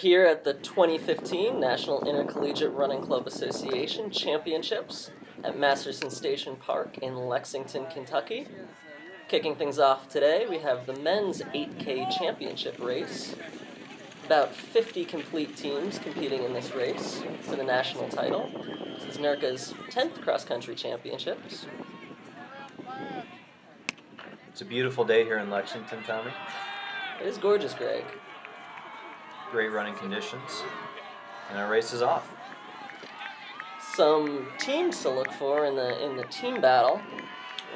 here at the 2015 National Intercollegiate Running Club Association Championships at Masterson Station Park in Lexington, Kentucky. Kicking things off today, we have the men's 8K championship race. About 50 complete teams competing in this race for the national title. This is NIRCA's 10th cross-country championships. It's a beautiful day here in Lexington, Tommy. It is gorgeous, Greg. Great running conditions, and our race is off. Some teams to look for in the team battle.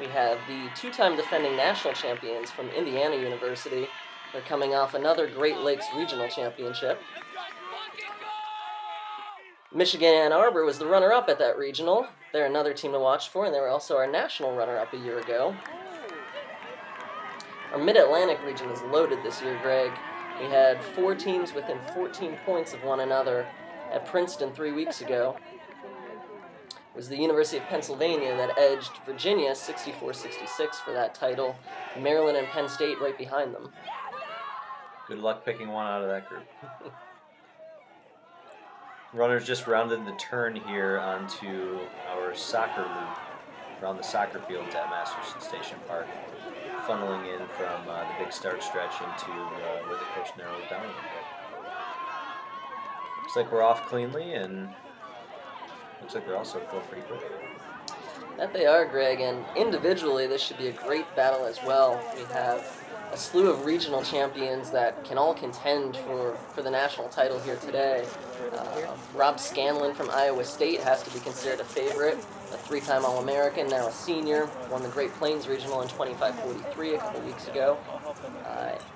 We have the two-time defending national champions from Indiana University. They're coming off another Great Lakes Regional Championship. Michigan Ann Arbor was the runner-up at that regional. They're another team to watch for, and they were also our national runner-up a year ago. Our Mid-Atlantic region is loaded this year, Greg. We had 4 teams within 14 points of one another at Princeton 3 weeks ago. It was the University of Pennsylvania that edged Virginia 64-66 for that title. Maryland and Penn State right behind them. Good luck picking one out of that group. Runners just rounded the turn here onto our soccer loop around the soccer fields at Masterson Station Park, funneling in from the big start stretch into where the course narrows down a little bit. Looks like we're off cleanly, and looks like they're also going pretty quick. That they are, Greg, and individually this should be a great battle as well. We have a slew of regional champions that can all contend for the national title here today. Rob Scanlon from Iowa State has to be considered a favorite, a 3-time All-American, now a senior, won the Great Plains Regional in 25:43 a couple weeks ago.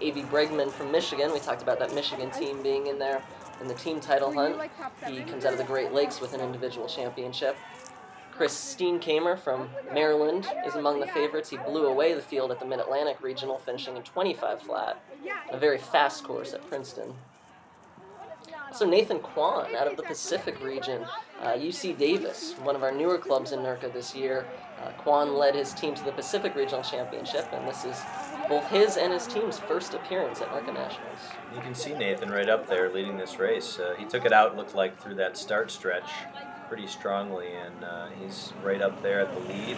A.V. Bregman from Michigan, we talked about that Michigan team being in there in the team title hunt. He comes out of the Great Lakes with an individual championship. Chris Steenkamer from Maryland is among the favorites. He blew away the field at the Mid-Atlantic Regional, finishing in 25 flat, a very fast course at Princeton. So Nathan Kwan out of the Pacific region, UC Davis, one of our newer clubs in NIRCA this year. Kwan led his team to the Pacific Regional Championship, and this is both his and his team's first appearance at NIRCA Nationals. You can see Nathan right up there leading this race. He took it out, looked like, through that start stretch pretty strongly, and he's right up there at the lead,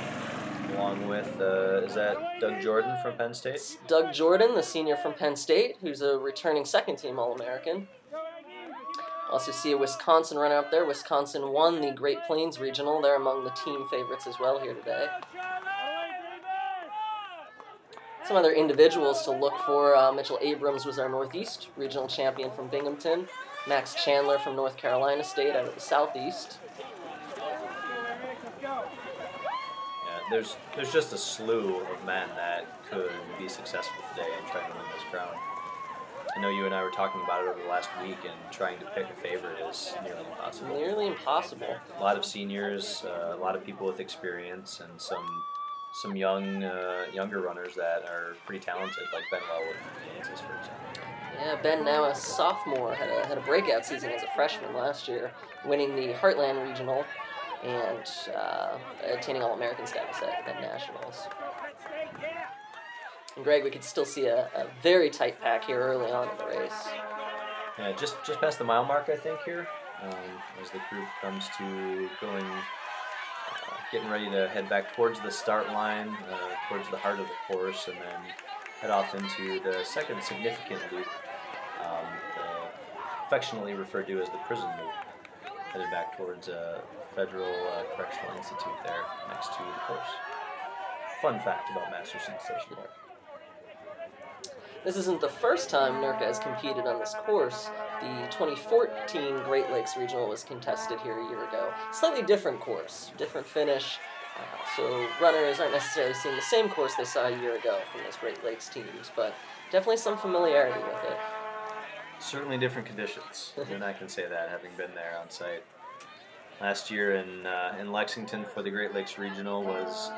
along with, is that Doug Jordan from Penn State? It's Doug Jordan, the senior from Penn State, who's a returning second-team All-American. Also see a Wisconsin runner up there. Wisconsin won the Great Plains Regional. They're among the team favorites as well here today. Some other individuals to look for. Mitchell Abrams was our Northeast Regional Champion from Binghamton. Max Chandler from North Carolina State out of the Southeast. Yeah, there's just a slew of men that could be successful today and try to win this crown. I know you and I were talking about it over the last week, and trying to pick a favorite is nearly impossible. Nearly impossible. A lot of seniors, a lot of people with experience, and some younger runners that are pretty talented, like Ben Wellwood from Kansas, for example. Yeah, Ben, now a sophomore, had a breakout season as a freshman last year, winning the Heartland Regional and attaining All-American status at Nationals. And Greg, we could still see a very tight pack here early on in the race. Yeah, just past the mile mark, I think, here, as the group comes to getting ready to head back towards the start line, towards the heart of the course, and then head off into the second significant loop, affectionately referred to as the prison loop, headed back towards Federal Correctional Institute there next to the course. Fun fact about Masterson Station Park. This isn't the first time NIRCA has competed on this course. The 2014 Great Lakes Regional was contested here a year ago. Slightly different course, different finish, so runners aren't necessarily seeing the same course they saw a year ago from those Great Lakes teams, but definitely some familiarity with it. Certainly different conditions, and I can say that, having been there on site. Last year in Lexington for the Great Lakes Regional was,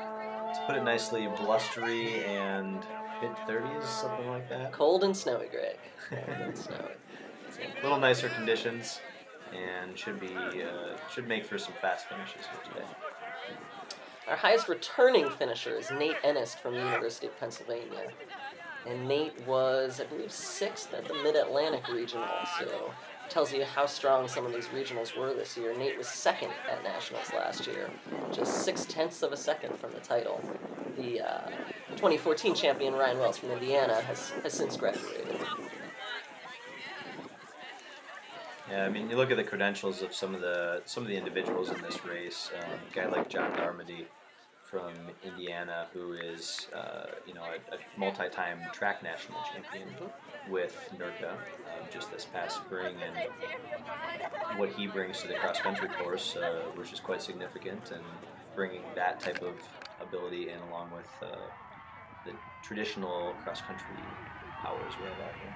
to put it nicely, blustery and mid-30s, something like that. Cold and snowy, Greg. Cold and snowy. A little nicer conditions, and should make for some fast finishes here today. Our highest returning finisher is Nate Ennist from the University of Pennsylvania. And Nate was, I believe, 6th at the Mid-Atlantic Regional, so tells you how strong some of these regionals were this year. Nate was second at nationals last year, just 0.6 of a second from the title. The 2014 champion Ryan Wells from Indiana has since graduated. Yeah, I mean, you look at the credentials of some of the individuals in this race. A guy like John Darmody from Indiana, who is a multi-time track national champion with NIRCA just this past spring, and what he brings to the cross-country course, which is quite significant, and bringing that type of ability in along with the traditional cross-country powers we have out here.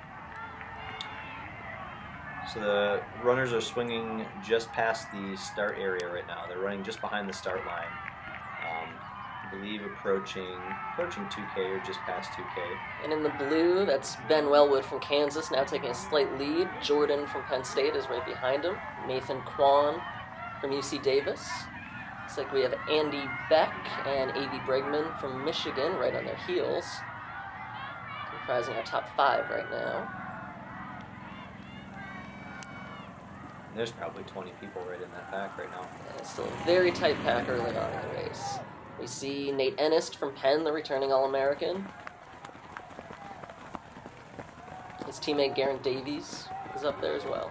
So the runners are swinging just past the start area right now. They're running just behind the start line. I believe approaching 2K or just past 2K. And in the blue, that's Ben Wellwood from Kansas, now taking a slight lead. Jordan from Penn State is right behind him. Nathan Kwan from UC Davis. Looks like we have Andy Beck and A.B. Bregman from Michigan right on their heels, comprising our top 5 right now. There's probably 20 people right in that pack right now. And it's still a very tight pack early on in the race. We see Nate Ennist from Penn, the returning All-American. His teammate Garen Davies is up there as well.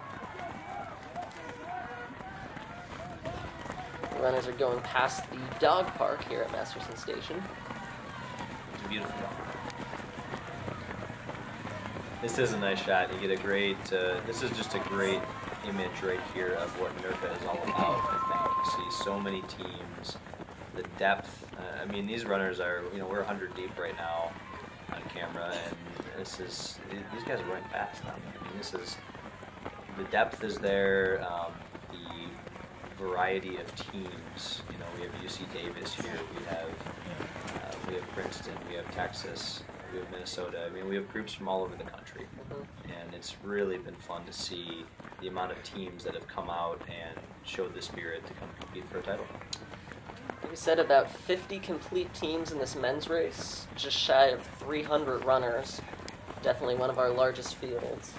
The runners are going past the dog park here at Masterson Station. It's beautiful. This is a nice shot. You get a great, this is just a great image right here of what NIRCA is all about, I think. You see so many teams, the depth. I mean, these runners are, we're 100 deep right now on camera, and these guys are running fast. I mean, the depth is there, the variety of teams. We have UC Davis here, we have Princeton, we have Texas, we have Minnesota. I mean, we have groups from all over the country, and it's really been fun to see the amount of teams that have come out and showed the spirit to come compete for a title. We said about 50 complete teams in this men's race, just shy of 300 runners. Definitely one of our largest fields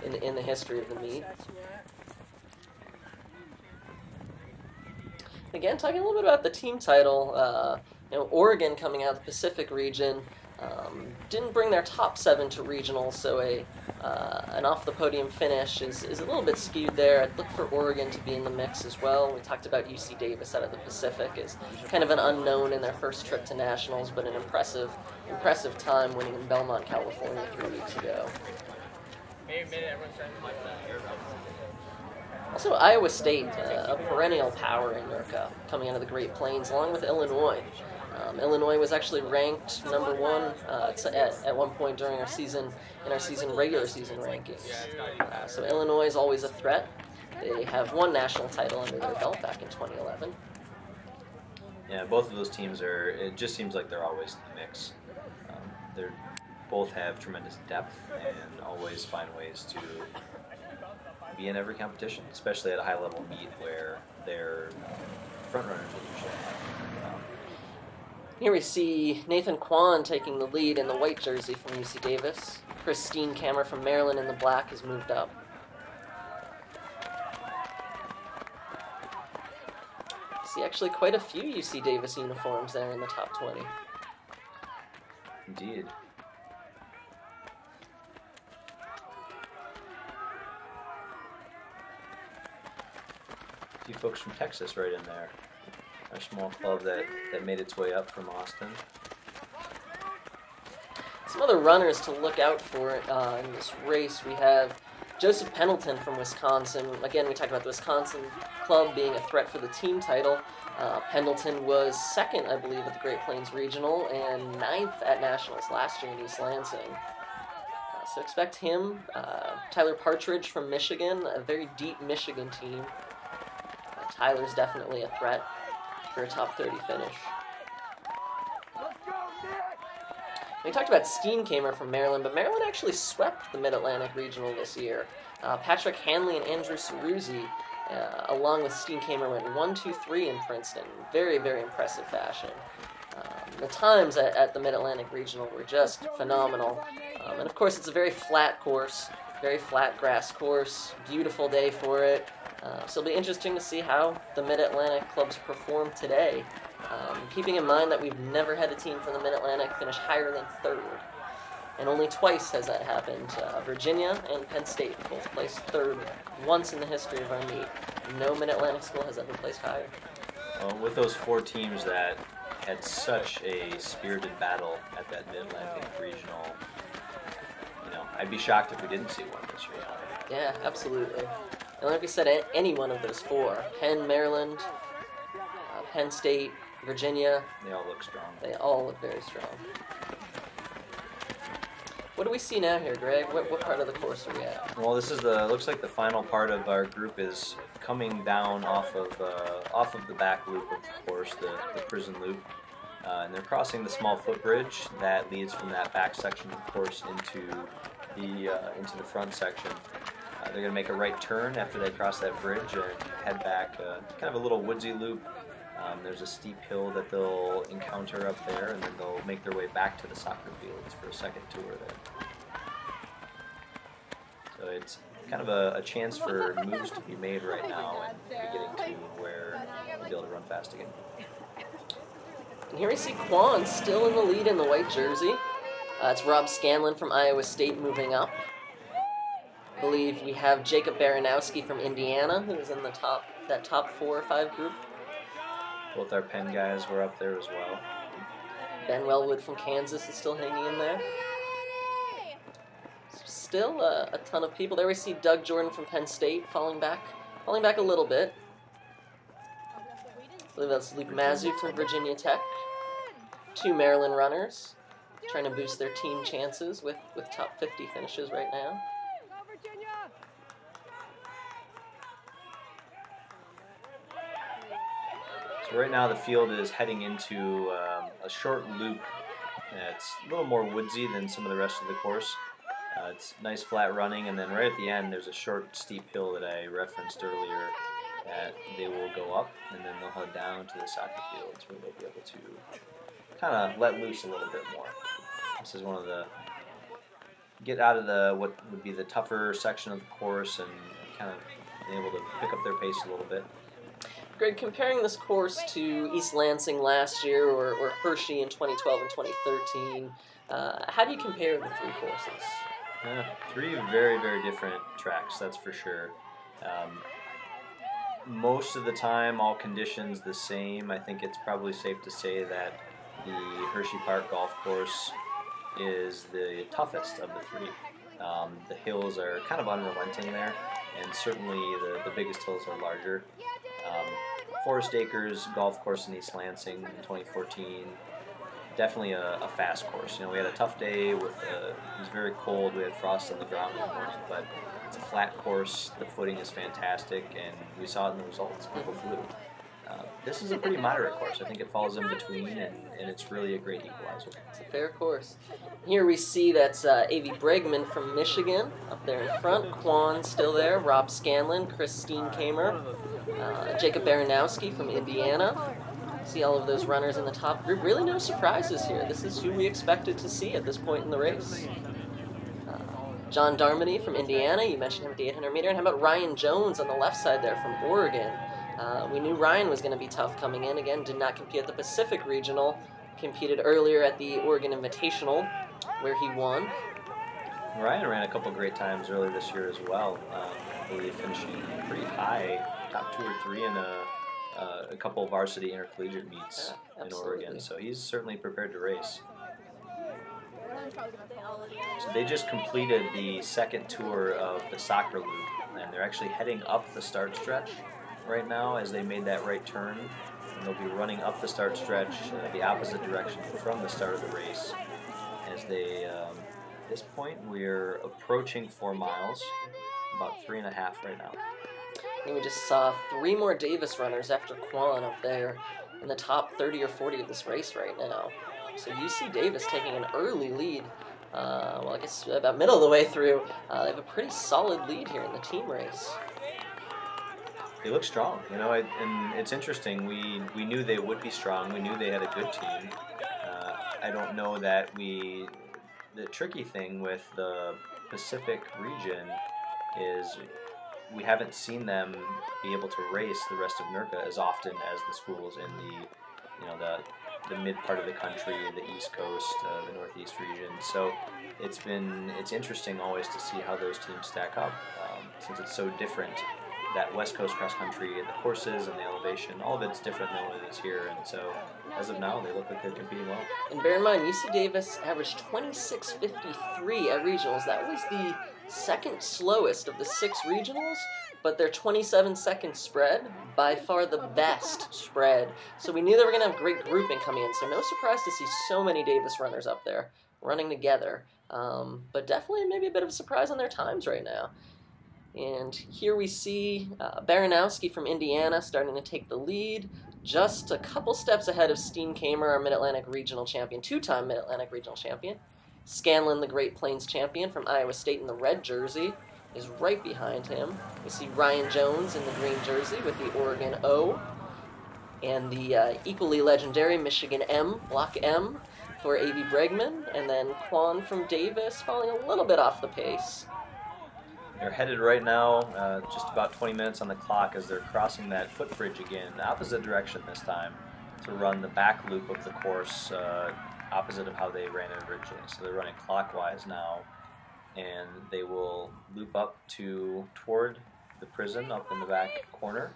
in the history of the meet. Again, talking a little bit about the team title, Oregon coming out of the Pacific region didn't bring their top 7 to regionals, so an off-the-podium finish is a little bit skewed there. I'd look for Oregon to be in the mix as well. We talked about UC Davis out of the Pacific as kind of an unknown in their first trip to nationals, but an impressive time winning in Belmont, California 3 weeks ago. Also, Iowa State, a perennial power in NIRCA, coming out of the Great Plains, along with Illinois. Illinois was actually ranked number 1 at one point during our regular season rankings. So Illinois is always a threat. They have 1 national title under their belt back in 2011. Yeah, both of those teams it just seems like they're always in the mix. They both have tremendous depth and always find ways to be in every competition, especially at a high-level meet where they're front-runners usually. Here we see Nathan Kwan taking the lead in the white jersey from UC Davis. Chris Steenkammer from Maryland in the black has moved up. See actually quite a few UC Davis uniforms there in the top 20. Indeed. A few folks from Texas right in there. Our small club that made its way up from Austin. Some other runners to look out for in this race. We have Joseph Pendleton from Wisconsin. Again, we talked about the Wisconsin club being a threat for the team title. Pendleton was 2nd, I believe, at the Great Plains Regional and 9th at Nationals last year in East Lansing. So expect him. Tyler Partridge from Michigan, a very deep Michigan team. Tyler's definitely a threat for a top 30 finish. We talked about Steenkammer from Maryland, but Maryland actually swept the Mid-Atlantic Regional this year. Patrick Hanley and Andrew Ceruzzi, along with Steenkammer, went 1, 2, 3 in Princeton. Very, very impressive fashion. The times at the Mid-Atlantic Regional were just phenomenal. And of course, it's a very flat course. Very flat grass course, beautiful day for it. So it'll be interesting to see how the Mid-Atlantic clubs perform today. Keeping in mind that we've never had a team from the Mid-Atlantic finish higher than 3rd. And only twice has that happened. Virginia and Penn State both placed 3rd once in the history of our meet. No Mid-Atlantic school has ever placed higher. Well, with those 4 teams that had such a spirited battle at that Mid-Atlantic regional, I'd be shocked if we didn't see one this year. Yeah, absolutely. And like we said, any one of those 4, Penn, Maryland, Penn State, Virginia. They all look strong. They all look very strong. What do we see now here, Greg? What part of the course are we at? Well, this is looks like the final part of our group is coming down off of the back loop of the course, the prison loop. And they're crossing the small footbridge that leads from that back section of the course into the front section. They're going to make a right turn after they cross that bridge and head back, kind of a little woodsy loop. There's a steep hill that they'll encounter up there, and then they'll make their way back to the soccer fields for a second tour there. So it's kind of a chance for moves to be made right now and be getting to where they'll be able to run fast again. And here we see Quan still in the lead in the white jersey. It's Rob Scanlon from Iowa State moving up. I believe we have Jacob Baranowski from Indiana, who was in that top 4 or 5 group. Both our Penn guys were up there as well. Ben Wellwood from Kansas is still hanging in there. Still a ton of people. There we see Doug Jordan from Penn State falling back a little bit. I believe that's Luke Mazu from Virginia Tech. 2 Maryland runners trying to boost their team chances with top 50 finishes right now. So right now the field is heading into a short loop. It's a little more woodsy than some of the rest of the course. It's nice flat running, and then right at the end there's a short steep hill that I referenced earlier that they will go up, and then they'll head down to the soccer fields where they'll be able to kind of let loose a little bit more. This is one of the get out of the what would be the tougher section of the course and kind of be able to pick up their pace a little bit. Greg, comparing this course to East Lansing last year or Hershey in 2012 and 2013, how do you compare the 3 courses? 3 very, very different tracks, that's for sure. Most of the time, all conditions the same. I think it's probably safe to say that the Hershey Park Golf Course is the toughest of the 3. The hills are kind of unrelenting there, and certainly the biggest hills are larger. Forest Acres Golf Course in East Lansing in 2014, definitely a fast course. We had a tough day it was very cold. We had frost on the ground in the morning, but it's a flat course. The footing is fantastic, and we saw it in the results. People flew. This is a pretty moderate course. I think it falls in between, and it's really a great equalizer. It's a fair course. Here we see that's Avi Bregman from Michigan up there in front. Quan still there. Rob Scanlon, Christine Kamer, Jacob Baranowski from Indiana. See all of those runners in the top group. Really no surprises here. This is who we expected to see at this point in the race. John Darmody from Indiana. You mentioned him at the 800 meter. And how about Ryan Jones on the left side there from Oregon? We knew Ryan was going to be tough coming in. Again, did not compete at the Pacific Regional. Competed earlier at the Oregon Invitational, where he won. Ryan ran a couple great times earlier this year as well. I believe finishing pretty high, top 2 or 3 in a couple of varsity intercollegiate meets in Oregon. So he's certainly prepared to race. So they just completed the second tour of the soccer loop, and they're actually heading up the start stretch right now as they made that right turn, and they'll be running up the start stretch the opposite direction from the start of the race. As they, at this point, we're approaching 4 miles, about 3.5 right now. And we just saw 3 more Davis runners after Quan up there in the top 30 or 40 of this race right now. So UC Davis taking an early lead. Well, I guess about middle of the way through. They have a pretty solid lead here in the team race. They look strong, and it's interesting. We knew they would be strong. We knew they had a good team. I don't know that the tricky thing with the Pacific region is we haven't seen them be able to race the rest of NIRCA as often as the schools in the mid part of the country, the East Coast, the Northeast region. So it's interesting always to see how those teams stack up, since it's so different. That West Coast cross country and the courses and the elevation, all of it's different than what it is here. And so as of now, they look like they're competing well. And bear in mind, UC Davis averaged 26.53 at regionals. That was the second slowest of the 6 regionals, but their 27-second spread, by far the best spread. So we knew they were going to have great grouping coming in, so no surprise to see so many Davis runners up there running together. But definitely maybe a bit of a surprise on their times right now. And here we see Baranowski from Indiana starting to take the lead, just a couple steps ahead of Steenkamer, our Mid-Atlantic Regional Champion, 2-time Mid-Atlantic Regional Champion. Scanlon, the Great Plains Champion from Iowa State in the red jersey, is right behind him. We see Ryan Jones in the green jersey with the Oregon O, and the equally legendary Michigan M, Block M, for A.V. Bregman, and then Quan from Davis falling a little bit off the pace. They're headed right now, just about 20 minutes on the clock as they're crossing that footbridge again, opposite direction this time, to run the back loop of the course, opposite of how they ran it originally. So they're running clockwise now, and they will loop up toward the prison up in the back corner,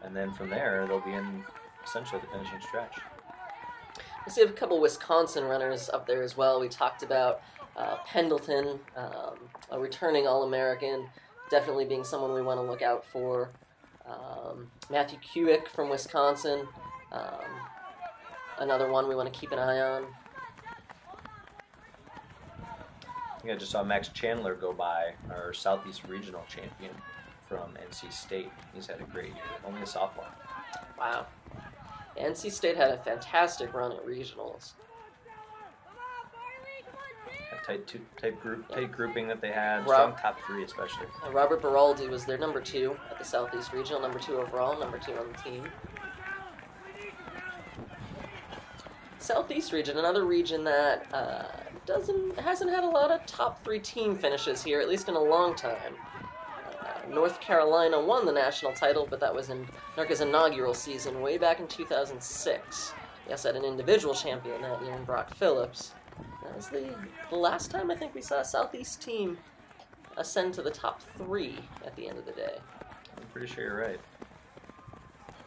and then from there they'll be in essentially the finishing stretch. We see a couple Wisconsin runners up there as well. We talked about Pendleton, a returning All-American, definitely being someone we want to look out for. Matthew Kuick from Wisconsin, another one we want to keep an eye on. I think I just saw Max Chandler go by, our Southeast Regional Champion from NC State. He's had a great year, only a sophomore. Wow. NC State had a fantastic run at regionals. Tight grouping that they had, strong top 3 especially. Robert Beraldi was their number 2 at the Southeast Regional, number 2 overall, number 2 on the team. Southeast region, another region that hasn't had a lot of top 3 team finishes here, at least in a long time. North Carolina won the national title, but that was in NIRCA's inaugural season way back in 2006. Yes, had an individual champion that year in Brock Phillips. That was the last time I think we saw a Southeast team ascend to the top 3 at the end of the day. I'm pretty sure you're right.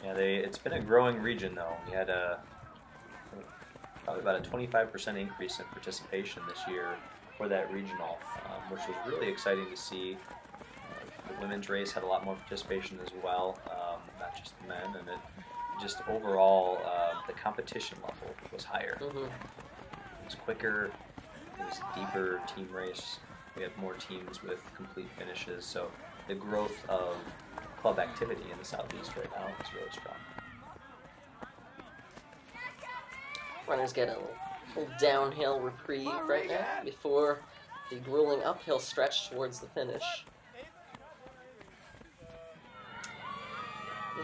Yeah, it's been a growing region though. We had probably about a 25% increase in participation this year for that regional, which was really exciting to see. The women's race had a lot more participation as well, not just the men, and just overall the competition level was higher. Mm-hmm. It was quicker, it was a deeper team race, we had more teams with complete finishes, so the growth of club activity in the Southeast right now is really strong. Runners get a little downhill reprieve right now before the grueling uphill stretch towards the finish.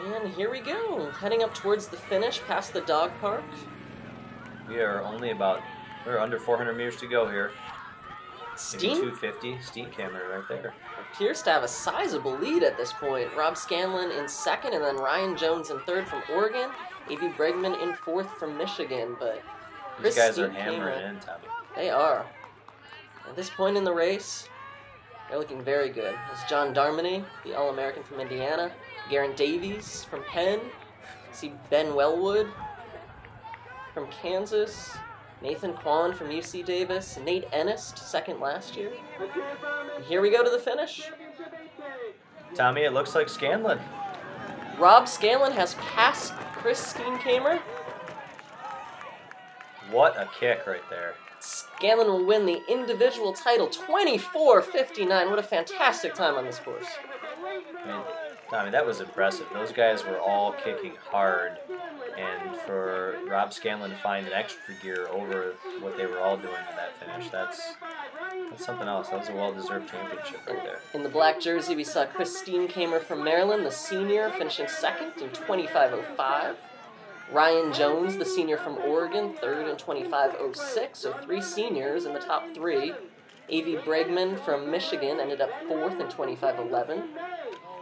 And here we go, heading up towards the finish, past the dog park. We're under 400 meters to go here. Maybe 250, Steenkamer right there. Appears to have a sizable lead at this point. Rob Scanlon in 2nd, and then Ryan Jones in 3rd from Oregon. A.V. Bregman in 4th from Michigan, but these guys are hammering in, Tommy. They are. At this point in the race, they're looking very good. There's John Darmany, the All-American from Indiana. Garen Davies from Penn. See Ben Wellwood from Kansas. Nathan Quan from UC Davis. Nate Ennist, 2nd last year. And here we go to the finish. Tommy, it looks like Scanlon. Rob Scanlon has passed Chris Steenkamer. What a kick right there. Scanlon will win the individual title, 24:59. What a fantastic time on this course. Man, Tommy, that was impressive. Those guys were all kicking hard, and for Rob Scanlon to find an extra gear over what they were all doing in that finish, that's something else. That was a well-deserved championship right there. In the black jersey, we saw Chris Steenkamer from Maryland, the senior, finishing 2nd in 25:05. Ryan Jones, the senior from Oregon, 3rd in 25:06, so 3 seniors in the top 3. A.V. Bregman from Michigan ended up 4th in 25:11.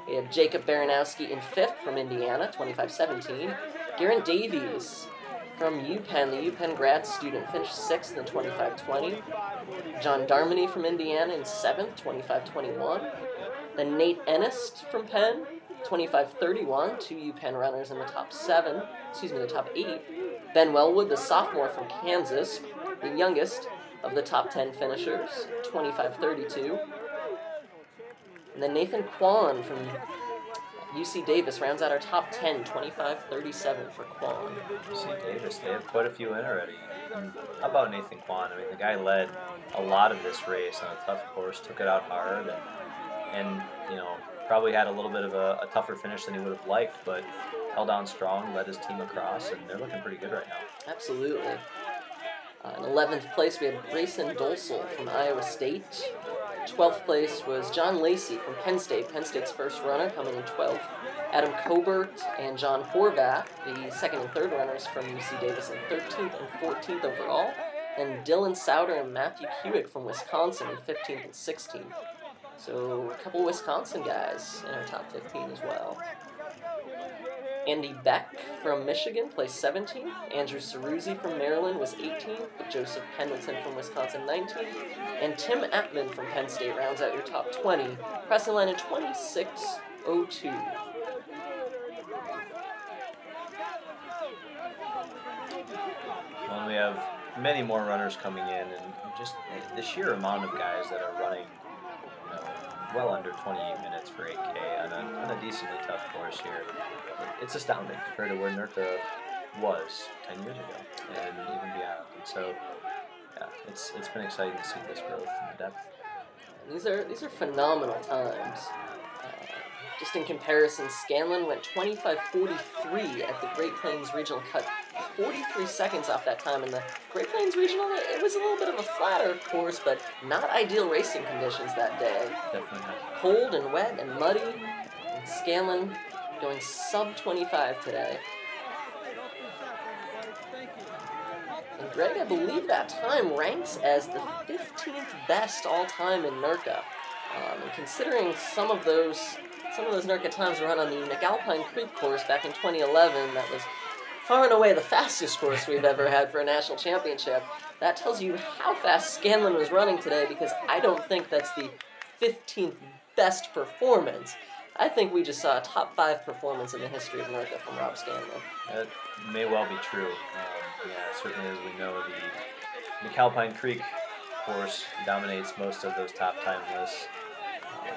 We had Jacob Baranowski in 5th from Indiana, 25:17. Garen Davies from UPenn, the UPenn grad student, finished 6th in 25:20. John Darmody from Indiana in 7th, 25:21. Then Nate Ennist from Penn, 25:31, 2 UPenn runners in the top 8. Ben Wellwood, the sophomore from Kansas, the youngest of the top 10 finishers, 25:32. And then Nathan Kwan from UC Davis rounds out our top 10, 25:37 for Kwan. UC Davis, they have quite a few in already. How about Nathan Kwan? I mean, the guy led a lot of this race on a tough course, took it out hard, and you know, probably had a little bit of a tougher finish than he would have liked, but held on strong, led his team across, and they're looking pretty good right now. Absolutely. In 11th place, we had Grayson Dolsel from Iowa State. 12th place was John Lacey from Penn State, Penn State's first runner, coming in 12th. Adam Cobert and John Horvath, the second and third runners from UC Davis, in 13th and 14th overall. And Dylan Souter and Matthew Hewitt from Wisconsin in 15th and 16th. So a couple Wisconsin guys in our top 15 as well. Andy Beck from Michigan placed 17th. Andrew Ceruzzi from Maryland was 18th, with Joseph Pendleton from Wisconsin 19th. And Tim Atman from Penn State rounds out your top 20, pressing line in 26:02. Well, we have many more runners coming in, and just the sheer amount of guys that are running, you know, well under 28 minutes for 8K on a decently tough course here. It's astounding compared to where NIRCA was 10 years ago and even beyond. And so, yeah, it's been exciting to see this growth in the depth. These are phenomenal times. Just in comparison, Scanlon went 25:43 at the Great Plains Regional, cut 43 seconds off that time. In the Great Plains Regional, it was a little bit of a flatter course, but not ideal racing conditions that day. Definitely not. Cold and wet and muddy. And Scanlon going sub-25 today. And Greg, I believe that time ranks as the 15th best all-time in NIRCA. And considering some of those NIRCA times were run on the McAlpine Creek course back in 2011, that was far and away the fastest course we've ever had for a national championship. That tells you how fast Scanlon was running today, because I don't think that's the 15th best performance. I think we just saw a top 5 performance in the history of NIRCA from Rob Scanlon. That may well be true. Yeah, certainly, as we know, the McAlpine Creek course dominates most of those top time lists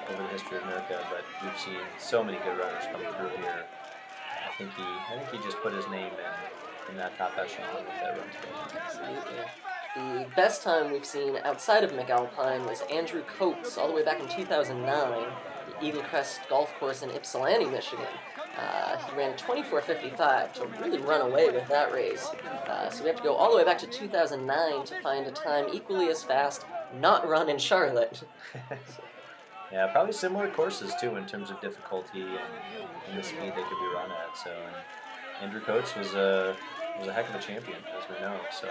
over the history of NIRCA, but we've seen so many good runners come through here. I think he just put his name in that top echelon with that run today. Absolutely. The best time we've seen outside of McAlpine was Andrew Coates, all the way back in 2009, the Eagle Crest Golf Course in Ypsilanti, Michigan. He ran 24:55 to really run away with that race. So we have to go all the way back to 2009 to find a time equally as fast not run in Charlotte. Yeah, probably similar courses too in terms of difficulty and the speed they could be run at. So Andrew Coates was a heck of a champion, as we know. So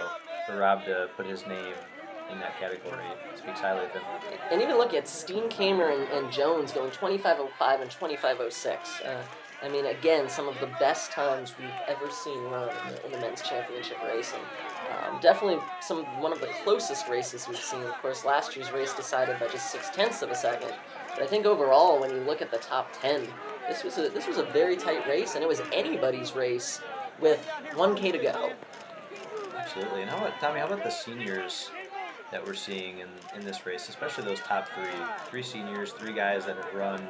for Rob to put his name in that category speaks highly of him. And even look at Steenkamer and Jones going 25:05 and 25:06. I mean, again, some of the best times we've ever seen run in the men's championship racing. Definitely one of the closest races we've seen. Of course, last year's race decided by just 0.6 of a second. But I think overall, when you look at the top 10, this was a very tight race, and it was anybody's race with 1K to go. Absolutely. And Tommy, how about the seniors that we're seeing in this race, especially those top three seniors, 3 guys that have run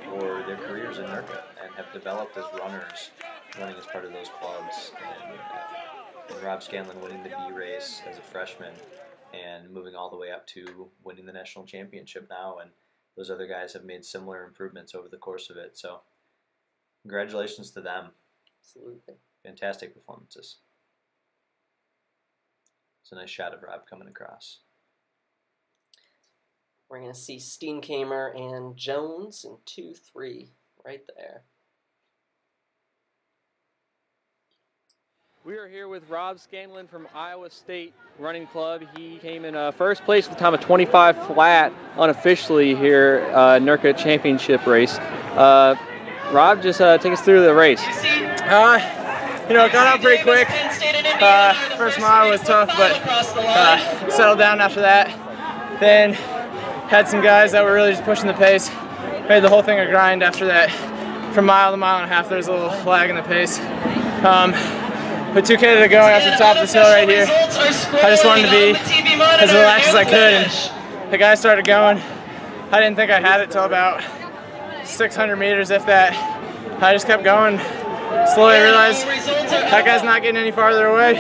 for their careers in NIRCA and have developed as runners, running as part of those clubs. And Rob Scanlon winning the B race as a freshman and moving all the way up to winning the national championship now. And those other guys have made similar improvements over the course of it. So congratulations to them. Absolutely. Fantastic performances. It's a nice shot of Rob coming across. We're going to see Steenkamer and Jones in 2-3 right there. We are here with Rob Scanlon from Iowa State Running Club. He came in first place with a time of 25 flat unofficially here NIRCA championship race. Rob, just take us through the race. You know, it got out pretty quick. First mile was tough, but settled down after that. Then had some guys that were really just pushing the pace. Made the whole thing a grind after that. From mile to mile and a half, there was a little lag in the pace. With 2K to go after the top of this hill right here, I just wanted to be as relaxed as I could, and the guys started going. I didn't think I had it till about 600 meters, if that. I just kept going. Slowly realized that guy's not getting any farther away.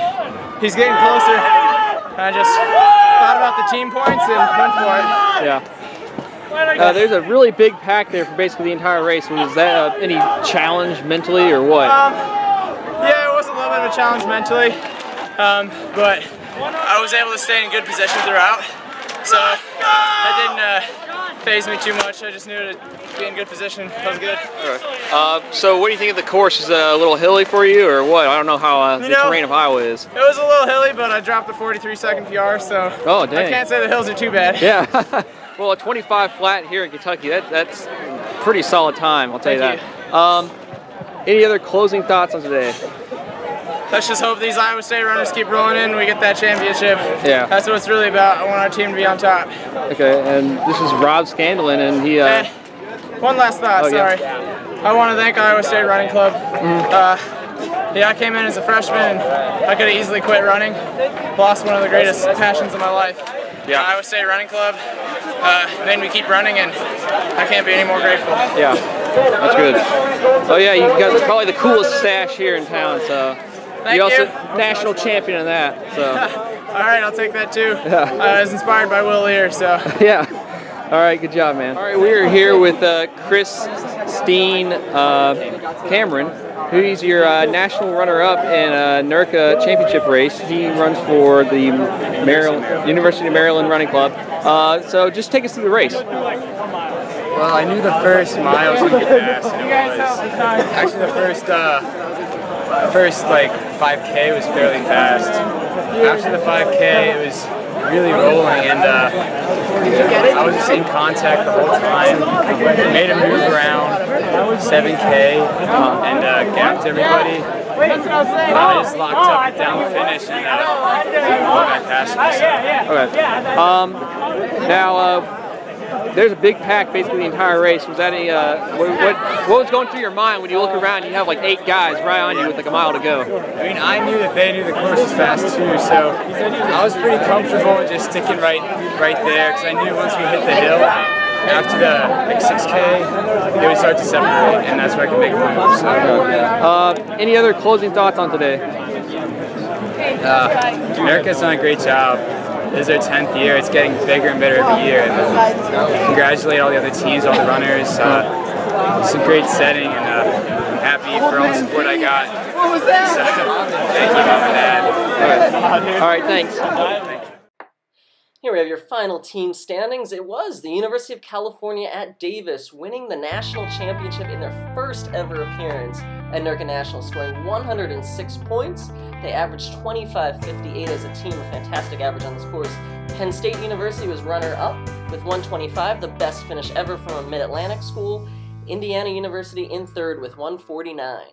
He's getting closer. I just thought about the team points and went for it. Yeah. There's a really big pack there for basically the entire race. Was that any challenge mentally or what? Yeah, it was a little bit of a challenge mentally, but I was able to stay in good position throughout, so that didn't faze me too much. I just knew to be in good position. That was good. So what do you think of the course? Is it a little hilly for you or what? I don't know how the terrain of Iowa is. It was a little hilly, but I dropped the 43-second PR, so oh, dang. I can't say the hills are too bad. Yeah. Well, a 25 flat here in Kentucky, that's pretty solid time, I'll tell you that. Any other closing thoughts on today? Let's just hope these Iowa State runners keep rolling in and we get that championship. Yeah. That's what it's really about. I want our team to be on top. Okay, and this is Rob Scanlon, and he... one last thought, sorry. Yeah. I want to thank Iowa State Running Club. Yeah, I came in as a freshman and I could have easily quit running. Lost one of the greatest passions of my life. Yeah. Iowa State Running Club made me keep running, and I can't be any more grateful. Yeah, that's good. Oh yeah, you got probably the coolest stash here in town, so. Thank you. Also you. national champion in that, so. All right, I'll take that too. Yeah. I was inspired by Will Lear, so. Yeah. All right, good job, man. All right, we are here with Chris Steen Cameron, who's your national runner-up in a NIRCA championship race. He runs for the University of Maryland Running Club. So just take us through the race. Well, I knew the first mile was going to be fast, and it was. Actually, the first like 5K was fairly fast. After the 5K, it was really rolling, and I was just in contact the whole time. Made a move around 7K and gapped everybody. I just locked up down the finish and got past me. Okay. Now, there's a big pack basically the entire race. Was that what was going through your mind when you look around? You have like 8 guys right on you with like a mile to go. I mean, I knew that they knew the course was fast too, so I was pretty comfortable just sticking right there, because I knew once we hit the hill, after the 6K, they would start to separate, and that's where I could make a move. So. Any other closing thoughts on today? NIRCA's done a great job. This is their 10th year. It's getting bigger and better every year. And congratulate all the other teams, all the runners. It's a great setting, and I'm happy for all the support I got. So, thank you, Mom and Dad. All right, thanks. Here we have your final team standings. It was the University of California at Davis winning the national championship in their first ever appearance at NIRCA National, scoring 106 points. They averaged 25.58 as a team, a fantastic average on this course. Penn State University was runner-up with 125, the best finish ever from a Mid-Atlantic school. Indiana University in third with 149.